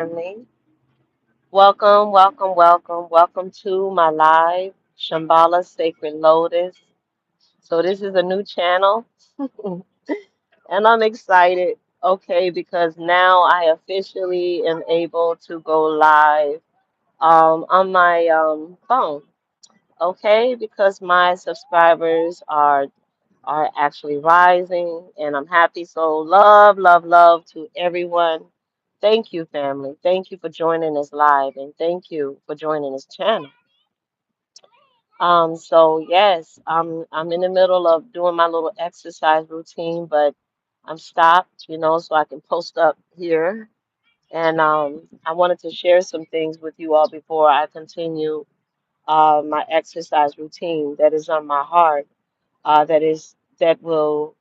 family. Welcome, welcome, welcome, welcome to my live Shambhala Sacred Lotus. So this is a new channel, and I'm excited. Okay, because now I officially am able to go live on my phone. Okay, because my subscribers are actually rising, and I'm happy. So, love, love, love to everyone. Thank you, family. Thank you for joining us live, and thank you for joining this channel. So yes, I'm in the middle of doing my little exercise routine, but I'm stopped, so I can post up here. And I wanted to share some things with you all before I continue my exercise routine that is on my heart. That will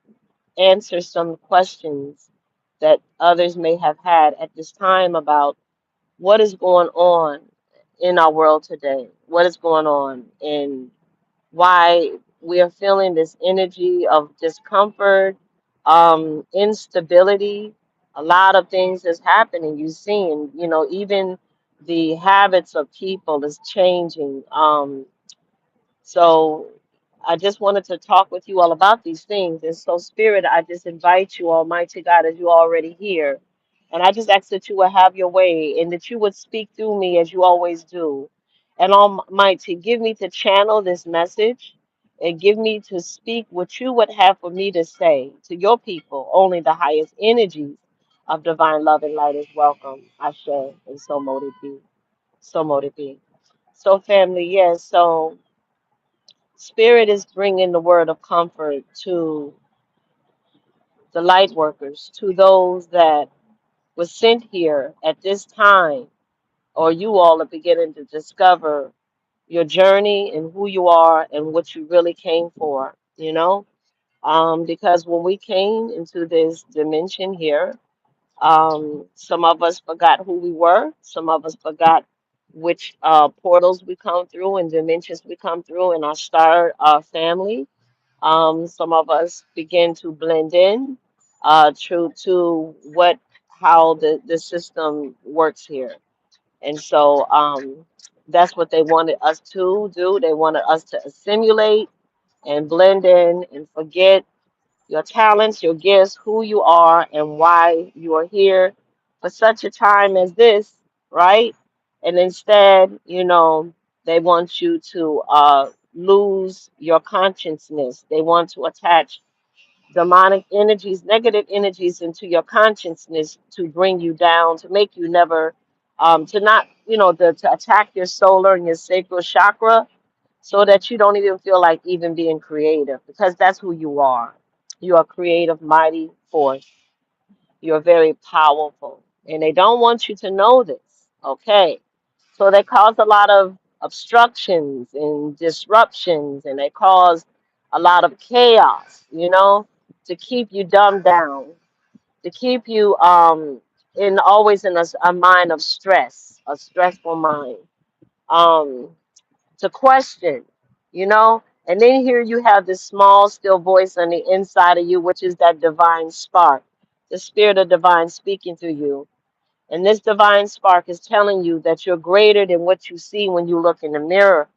answer some questions that others may have had at this time about what is going on in our world today, what is going on, and why we are feeling this energy of discomfort, instability. A lot of things is happening. You've seen, even the habits of people is changing. So I just wanted to talk with you all about these things. And so, Spirit, I just invite you, Almighty God, as you already here. And I just ask that you would have your way and that you would speak through me as you always do. And Almighty, give me to channel this message and give me to speak what you would have for me to say to your people. Only the highest energies of divine love and light is welcome. I share. And so mote it be. So mote it be. So, family, yes. So, Spirit is bringing the word of comfort to the light workers, to those that were sent here at this time, or you all are beginning to discover your journey and who you are and what you really came for, because when we came into this dimension here, some of us forgot who we were, some of us forgot which portals we come through and dimensions we come through in our star family. Some of us begin to blend in to how the system works here. And so that's what they wanted us to do. They wanted us to assimilate and blend in and forget your talents, your gifts, who you are, and why you are here for such a time as this, right? And instead, they want you to lose your consciousness. They want to attach demonic energies, negative energies into your consciousness to bring you down, to make you never, to not, to attack your solar and your sacral chakra so that you don't even feel like even being creative because that's who you are. You are creative, mighty force. You're very powerful. And they don't want you to know this. Okay. So they cause a lot of obstructions and disruptions, and they cause a lot of chaos, to keep you dumbed down, to keep you in always in a mind of stress, a stressful mind. Um, to question, and then here you have this small, still voice on the inside of you, which is that divine spark, the spirit of divine speaking through you. And this divine spark is telling you that you're greater than what you see when you look in the mirror,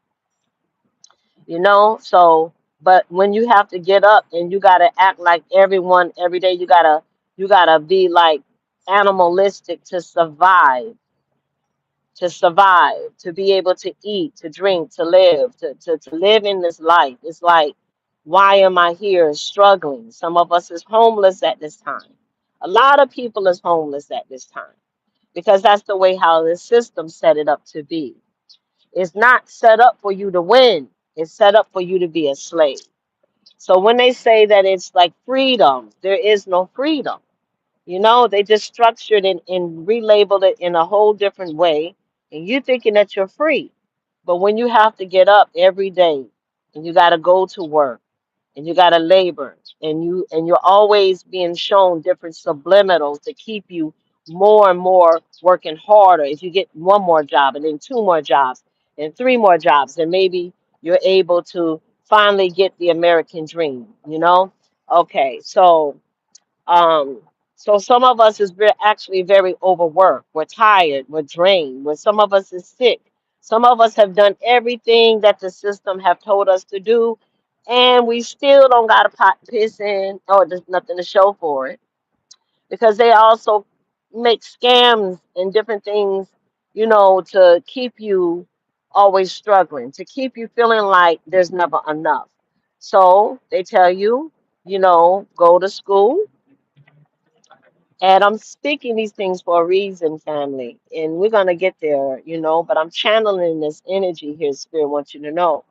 So, but when you have to get up and you got to act like everyone every day, you got to be like animalistic to be able to eat, to drink, to live, to live in this life. It's like, why am I here struggling? Some of us is homeless at this time. A lot of people is homeless at this time because that's the way how the system set it up to be. It's not set up for you to win. It's set up for you to be a slave. So when they say that it's like freedom, there is no freedom. They just structured and relabeled it in a whole different way. And you thinking that you're free. But when you have to get up every day and you got to go to work and you got to labor and you're always being shown different subliminals to keep you more and more working harder. If you get one more job and then two more jobs and three more jobs, then maybe you're able to finally get the American dream. Okay, so um, So some of us is actually very overworked. We're tired. We're drained. Some of us is sick. Some of us have done everything that the system have told us to do, and we still don't got a pot to piss in, or there's nothing to show for it, because they also make scams and different things, to keep you always struggling, to keep you feeling like there's never enough. So they tell you, go to school. And I'm speaking these things for a reason, family. And we're going to get there, but I'm channeling this energy here, Spirit wants you to know.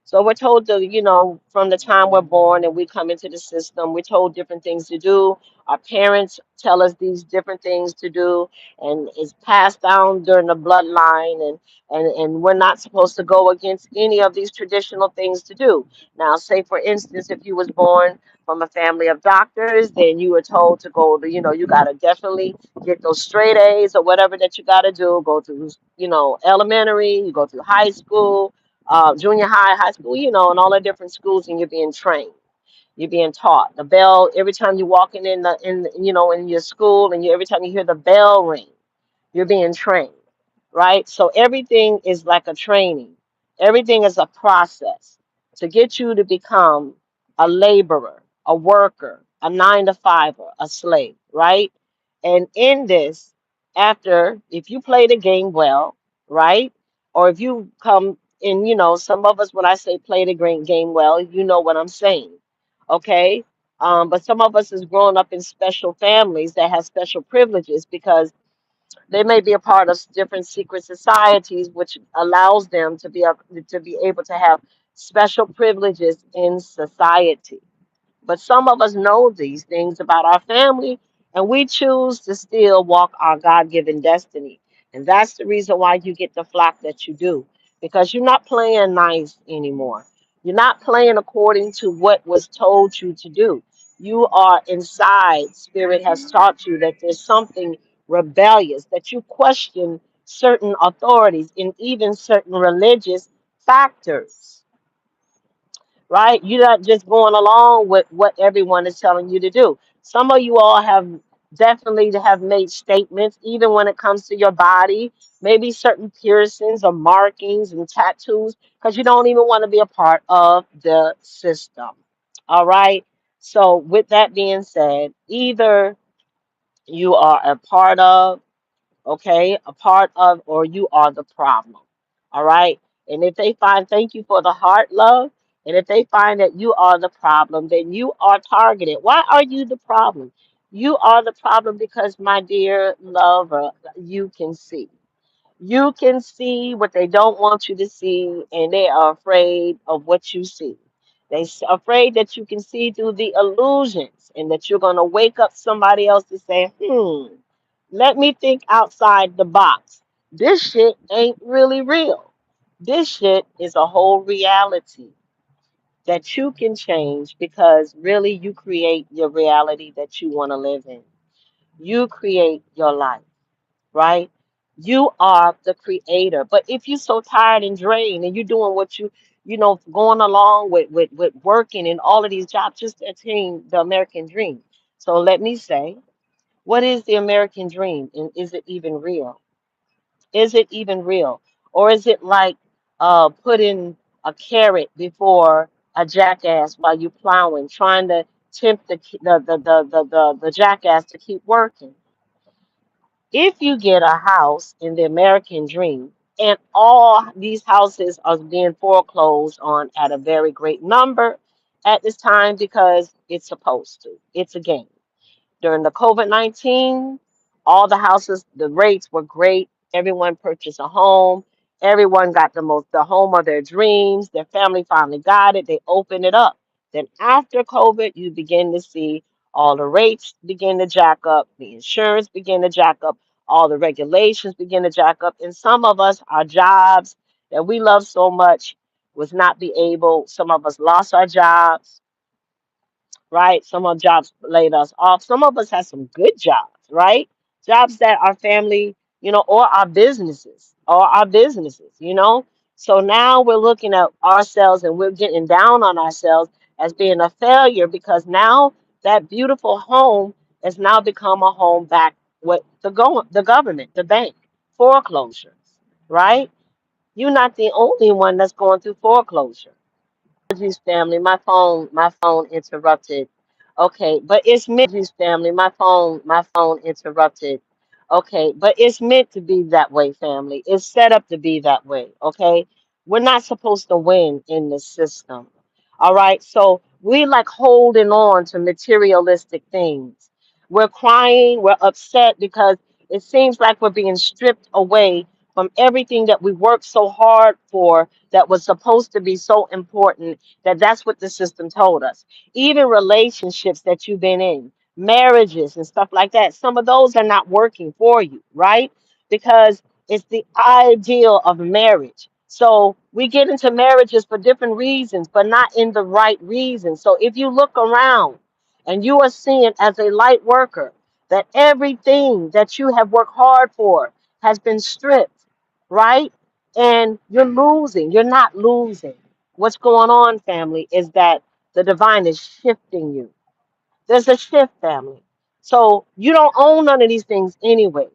So we're told to, from the time we're born and we come into the system, we're told different things to do. Our parents tell us these different things to do, and it's passed down during the bloodline, and we're not supposed to go against any of these traditional things to do. Now, say for instance, if you was born from a family of doctors, then you were told to go to, you got to definitely get those straight A's or whatever that you got to do. Go to, elementary, you go through high school, junior high, high school, and all the different schools, and you're being trained. You're being taught. The bell every time you're walking in your school, and every time you hear the bell ring, you're being trained, right? So everything is like a training. Everything is a process to get you to become a laborer, a worker, a 9 to 5er, a slave, right? And in this, after, if you play the game well, right? Or if you come in, some of us, when I say play the game well, you know what I'm saying, okay? But some of us is growing up in special families that have special privileges because they may be a part of different secret societies, which allows them to be able to have special privileges in society. But some of us know these things about our family, and we choose to still walk our God given destiny. And that's the reason why you get the flock that you do, because you're not playing nice anymore. You're not playing according to what was told you to do. You are inside. Spirit has taught you that there's something rebellious, that you question certain authorities and even certain religious factors, right? You're not just going along with what everyone is telling you to do. Some of you all have definitely have made statements, even when it comes to your body, maybe certain piercings or markings and tattoos, because you don't even want to be a part of the system. All right. So, with that being said, either you are a part of, okay, a part of, or you are the problem. All right. And if they find, thank you for the heart, love. And if they find that you are the problem, then you are targeted. Why are you the problem? You are the problem because, my dear lover, you can see. You can see what they don't want you to see, and they are afraid of what you see. Afraid that you can see through the illusions and that you're going to wake up somebody else to say, let me think outside the box. This shit ain't really real. This shit is a whole reality that you can change because really you create your reality that you want to live in. You create your life, right? You are the creator. But if you're so tired and drained and you're doing what going along with working and all of these jobs just to attain the American dream. So let me say, what is the American dream? And is it even real? Is it even real? Or is it like putting a carrot before a jackass while you're plowing, trying to tempt the jackass to keep working? If you get a house in the American dream, and all these houses are being foreclosed on at a very great number at this time because it's supposed to, it's a game. During the COVID-19, all the houses, the rates were great. Everyone purchased a home. Everyone got the home of their dreams. Their family finally got it. They opened it up. Then after COVID, you begin to see all the rates begin to jack up, the insurance begin to jack up, all the regulations begin to jack up. And some of us, our jobs that we love so much was not be able, some of us lost our jobs, right? Some of jobs laid us off. Some of us had some good jobs, right? Jobs that our family, or our businesses. So now we're looking at ourselves and we're getting down on ourselves as being a failure because now that beautiful home has now become a home back with the government, the bank, foreclosures, right? You're not the only one that's going through foreclosure. Apologies, family. My phone interrupted. Okay, but it's meant. Apologies, family. My phone interrupted. Okay, but it's meant to be that way, family. It's set up to be that way. Okay, we're not supposed to win in this system. All right, so we like holding on to materialistic things. We're crying. We're upset because it seems like we're being stripped away from everything that we worked so hard for that was supposed to be so important that's what the system told us. Even relationships that you've been in, marriages and stuff like that, some of those are not working for you, right? Because it's the ideal of marriage. So we get into marriages for different reasons, but not in the right reasons. So if you look around and you are seeing as a light worker that everything that you have worked hard for has been stripped, right? And you're losing, you're not losing. What's going on, family, is that the divine is shifting you. There's a shift, family. So you don't own none of these things anyways.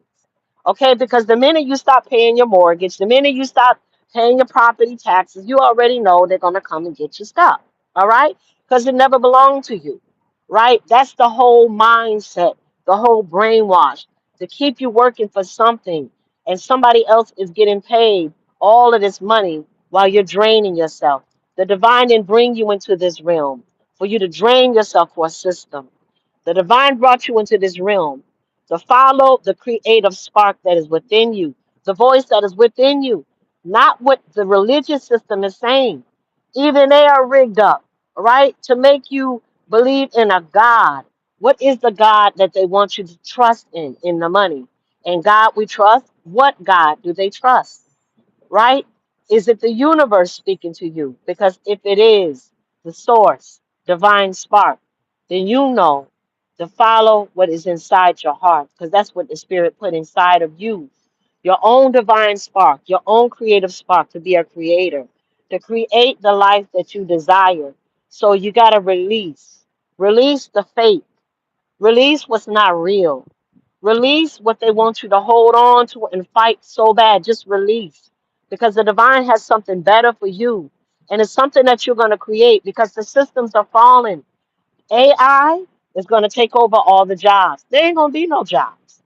Okay? Because the minute you stop paying your mortgage, the minute you stop paying your property taxes, you already know they're gonna come and get your stuff. All right? Because it never belonged to you. Right? That's the whole mindset, the whole brainwash to keep you working for something and somebody else is getting paid all of this money while you're draining yourself. The divine didn't bring you into this realm for you to drain yourself for a system. The divine brought you into this realm to follow the creative spark that is within you, the voice that is within you, not what the religious system is saying. Even they are rigged up, right? To make you believe in a God. What is the God that they want you to trust in the money? And God we trust? What God do they trust? Right? Is it the universe speaking to you? Because if it is the source, divine spark, then you know to follow what is inside your heart, because that's what the spirit put inside of you. Your own divine spark, your own creative spark to be a creator, to create the life that you desire. So you got to release. Release the fake. Release what's not real. Release what they want you to hold on to and fight so bad. Just release. Because the divine has something better for you. And it's something that you're going to create because the systems are falling. AI is going to take over all the jobs. There ain't going to be no jobs.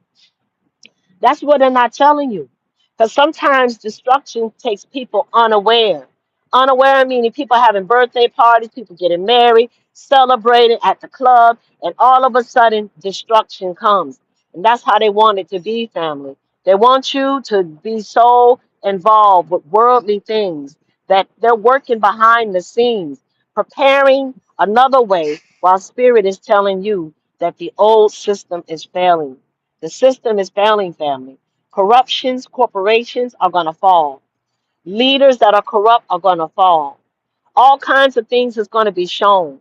That's what they're not telling you. Because sometimes destruction takes people unaware. Unaware meaning people having birthday parties, people getting married, celebrating at the club, and all of a sudden destruction comes. And that's how they want it to be, family. They want you to be so involved with worldly things that they're working behind the scenes, preparing another way while spirit is telling you that the old system is failing. The system is failing, family. Corruptions, corporations are going to fall. Leaders that are corrupt are going to fall. All kinds of things is going to be shown.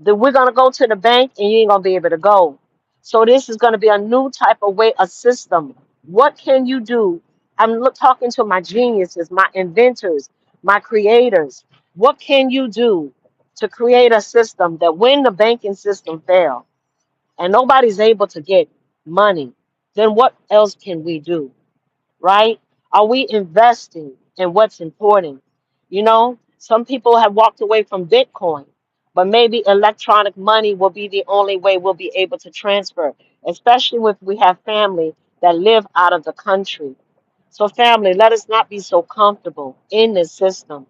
That we're going to go to the bank and you ain't going to be able to go. So this is going to be a new type of way, a system. What can you do? Talking to my geniuses, my inventors, my creators. What can you do to create a system that when the banking system fails, and nobody's able to get money, then what else can we do? Right? Are we investing in what's important? You know, some people have walked away from Bitcoin, but maybe electronic money will be the only way we'll be able to transfer, especially if we have family that live out of the country. So, family, let us not be so comfortable in this system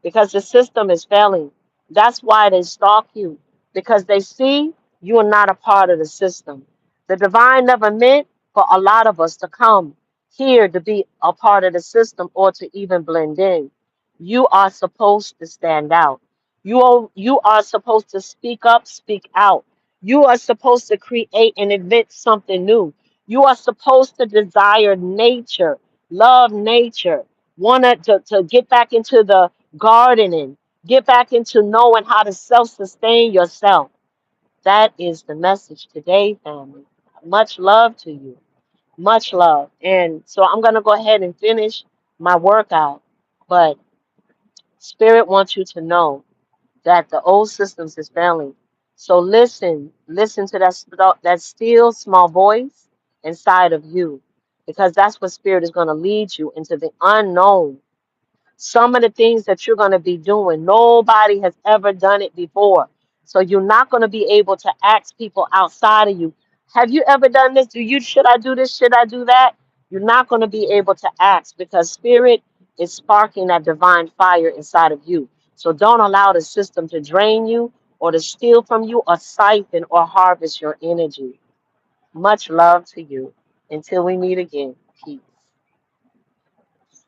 because the system is failing. That's why they stalk you because they see you are not a part of the system. The divine never meant for a lot of us to come here to be a part of the system or to even blend in. You are supposed to stand out. You are supposed to speak up, speak out. You are supposed to create and invent something new. You are supposed to desire nature, love nature, to get back into the gardening, get back into knowing how to self-sustain yourself. That is the message today, family. Much love to you. Much love. And so I'm going to go ahead and finish my workout. But Spirit wants you to know that the old systems is failing. So listen to that still small voice inside of you, because that's what spirit is going to lead you into the unknown. Some of the things that you're going to be doing, nobody has ever done it before. So you're not going to be able to ask people outside of you, have you ever done this? Should I do this? Should I do that? You're not going to be able to ask, because spirit is sparking that divine fire inside of you. So don't allow the system to drain you or to steal from you or siphon or harvest your energy. Much love to you. Until we meet again, peace.